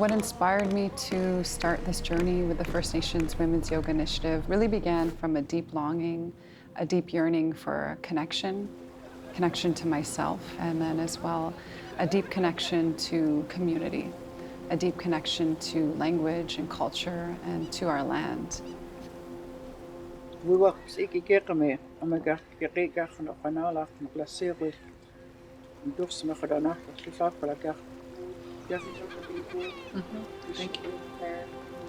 What inspired me to start this journey with the First Nations Women's Yoga Initiative really began from a deep longing, a deep yearning for connection to myself, and then as well, a deep connection to community, a deep connection to language and culture and to our land. Thank you.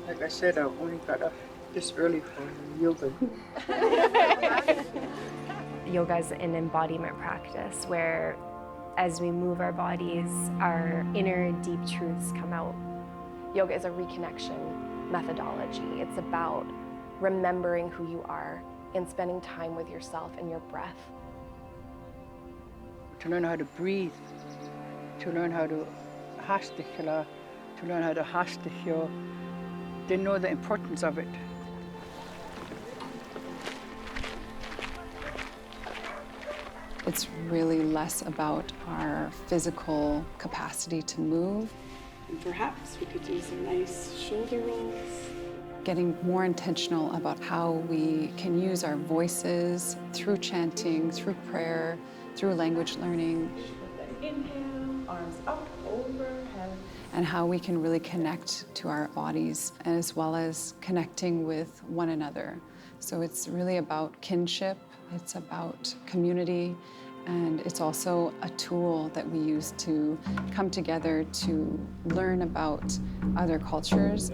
Like I said, I only got up this early for yoga. Yoga is an embodiment practice where, as we move our bodies, our inner deep truths come out. Yoga is a reconnection methodology. It's about remembering who you are and spending time with yourself and your breath. To learn how to breathe, to learn how to hastikala, to learn how to hastikyo. They know the importance of it. It's really less about our physical capacity to move. And perhaps we could do some nice shoulder rolls. Getting more intentional about how we can use our voices through chanting, through prayer, through language learning. Inhale, arms up, overhead. And how we can really connect to our bodies, as well as connecting with one another. So it's really about kinship, it's about community, and it's also a tool that we use to come together to learn about other cultures.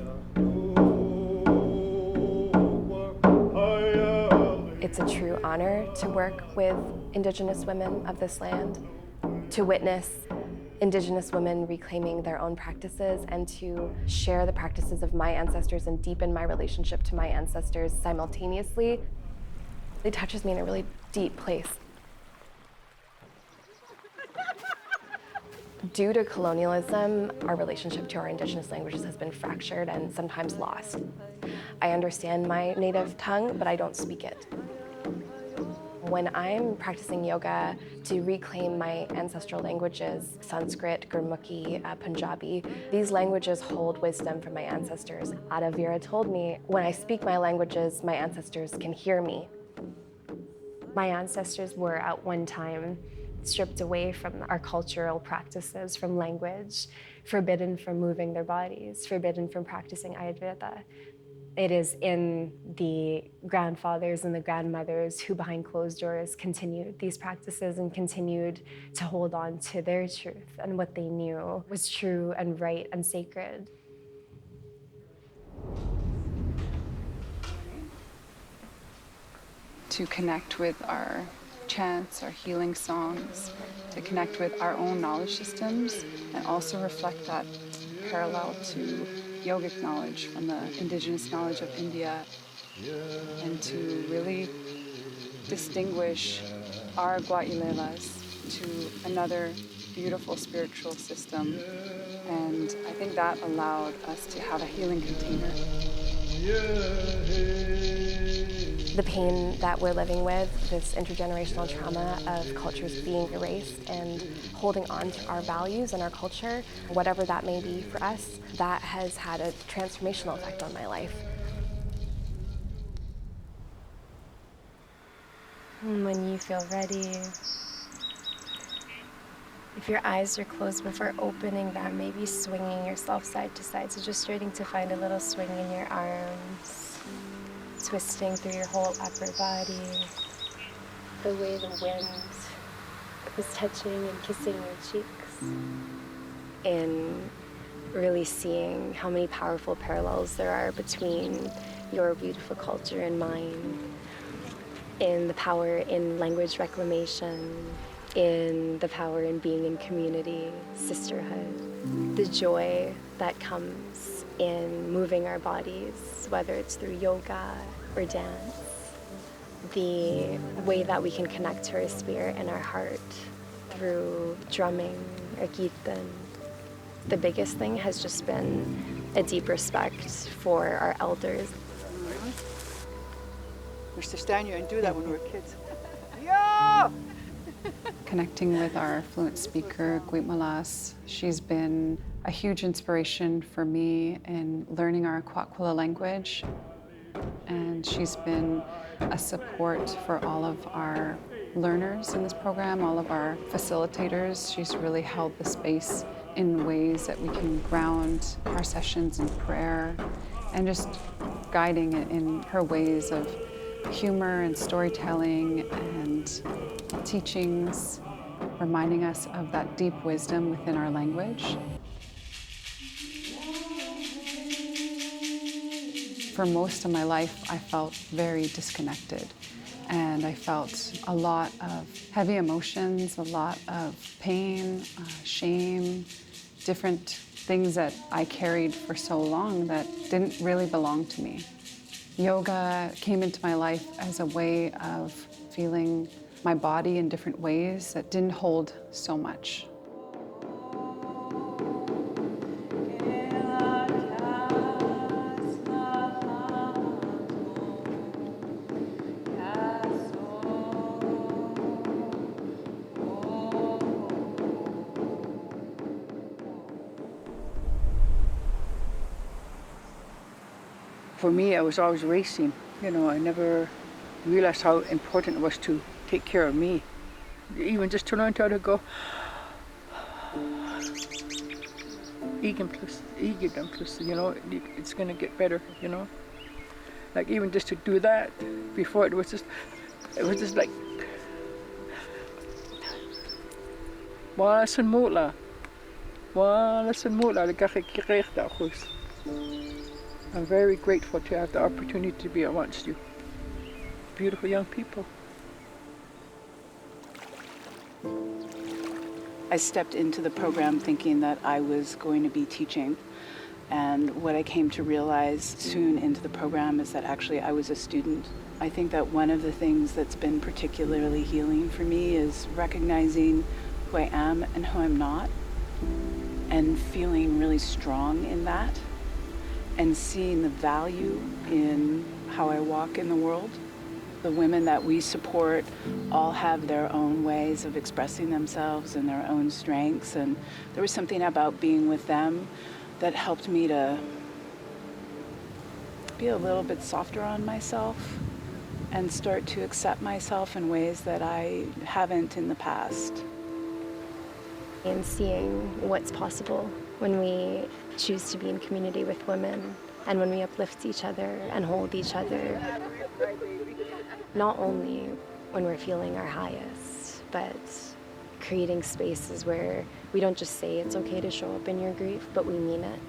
It's a true honor to work with Indigenous women of this land, to witness Indigenous women reclaiming their own practices and to share the practices of my ancestors and deepen my relationship to my ancestors simultaneously. It touches me in a really deep place. Due to colonialism, our relationship to our Indigenous languages has been fractured and sometimes lost. I understand my native tongue, but I don't speak it. When I'm practicing yoga to reclaim my ancestral languages, Sanskrit, Gurmukhi, Punjabi, these languages hold wisdom from my ancestors. Adavira told me, when I speak my languages, my ancestors can hear me. My ancestors were at one time stripped away from our cultural practices, from language, forbidden from moving their bodies, forbidden from practicing Ayurveda. It is in the grandfathers and the grandmothers who behind closed doors continued these practices and continued to hold on to their truth and what they knew was true and right and sacred. To connect with our chants, our healing songs, to connect with our own knowledge systems, and also reflect that parallel to yogic knowledge from the indigenous knowledge of India, and to really distinguish our ʼwakw to another beautiful spiritual system. And I think that allowed us to have a healing container. The pain that we're living with, this intergenerational trauma of cultures being erased and holding on to our values and our culture, whatever that may be for us, that has had a transformational effect on my life. And when you feel ready, if your eyes are closed before opening them, maybe swinging yourself side to side, so just starting to find a little swing in your arms. twisting through your whole upper body. The way the wind was touching and kissing your cheeks. And really seeing how many powerful parallels there are between your beautiful culture and mine, in the power in language reclamation, in the power in being in community, sisterhood, the joy that comes in moving our bodies, whether it's through yoga or dance, the way that we can connect to our spirit and our heart through drumming or kirtan. The biggest thing has just been a deep respect for our elders. We used to stand here and do that when we were kids. Yeah! Connecting with our fluent speaker, ʼwakw, she's been a huge inspiration for me in learning our Kwakwa language. And she's been a support for all of our learners in this program, all of our facilitators. She's really held the space in ways that we can ground our sessions in prayer and just guiding it in her ways of humor and storytelling and teachings, reminding us of that deep wisdom within our language. For most of my life, I felt very disconnected, and I felt a lot of heavy emotions, a lot of pain, shame, different things that I carried for so long that didn't really belong to me. Yoga came into my life as a way of feeling my body in different ways that didn't hold so much. For me, I was always racing. You know, I never realized how important it was to take care of me. Even just to learn how to go, you know, it's gonna get better, you know. Like even just to do that, before it was just like, wala san mula, I'm very grateful to have the opportunity to be amongst you, beautiful young people. I stepped into the program thinking that I was going to be teaching, and what I came to realize soon into the program is that actually I was a student. I think that one of the things that's been particularly healing for me is recognizing who I am and who I'm not, and feeling really strong in that, and seeing the value in how I walk in the world. The women that we support all have their own ways of expressing themselves and their own strengths, and there was something about being with them that helped me to be a little bit softer on myself and start to accept myself in ways that I haven't in the past. And seeing what's possible when we choose to be in community with women, and when we uplift each other and hold each other, not only when we're feeling our highest, but creating spaces where we don't just say it's okay to show up in your grief, but we mean it.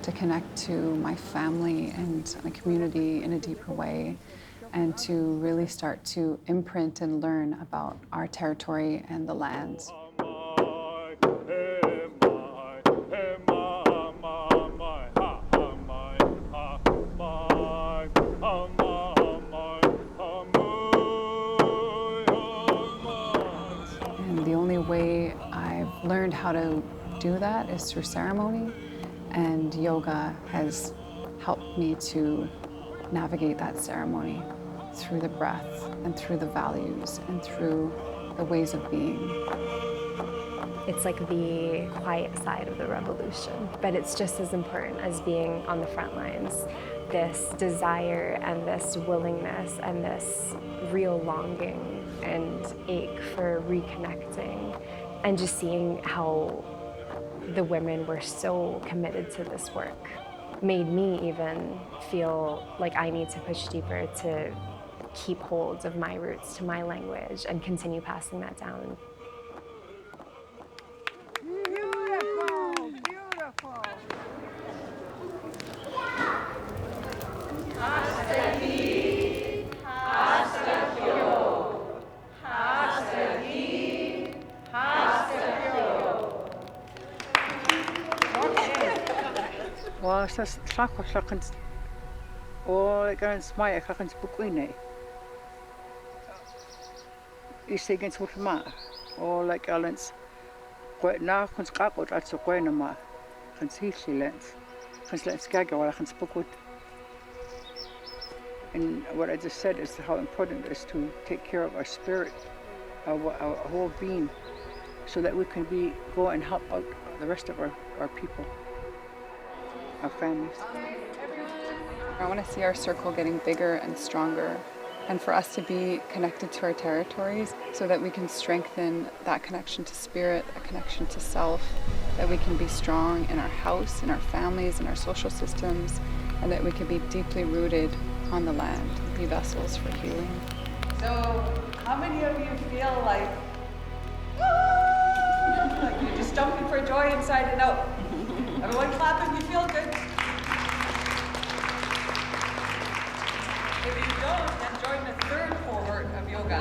To connect to my family and my community in a deeper way, and to really start to imprint and learn about our territory and the land. And the only way I've learned how to do that is through ceremony. And yoga has helped me to navigate that ceremony through the breath and through the values and through the ways of being. It's like the quiet side of the revolution, but it's just as important as being on the front lines. This desire and this willingness and this real longing and ache for reconnecting, and just seeing how the women were so committed to this work made me even feel like I need to push deeper to keep hold of my roots to my language and continue passing that down. Beautiful, beautiful. Was das ʼwakw o gan smai kan bukuine. Is against what ma or like alens quite na kan skakot at so kwena ma kan silence kan skaga wala kan spukut. And what I just said is how important it is to take care of our spirit, our whole being, so that we can go and help out the rest of our people, our families. I want to see our circle getting bigger and stronger, and for us to be connected to our territories so that we can strengthen that connection to spirit, a connection to self, that we can be strong in our house, in our families, in our social systems, and that we can be deeply rooted on the land, be vessels for healing. So, how many of you feel like you're just jumping for joy inside and out? Everyone clap if you feel good. If you don't, then join the third cohort of yoga.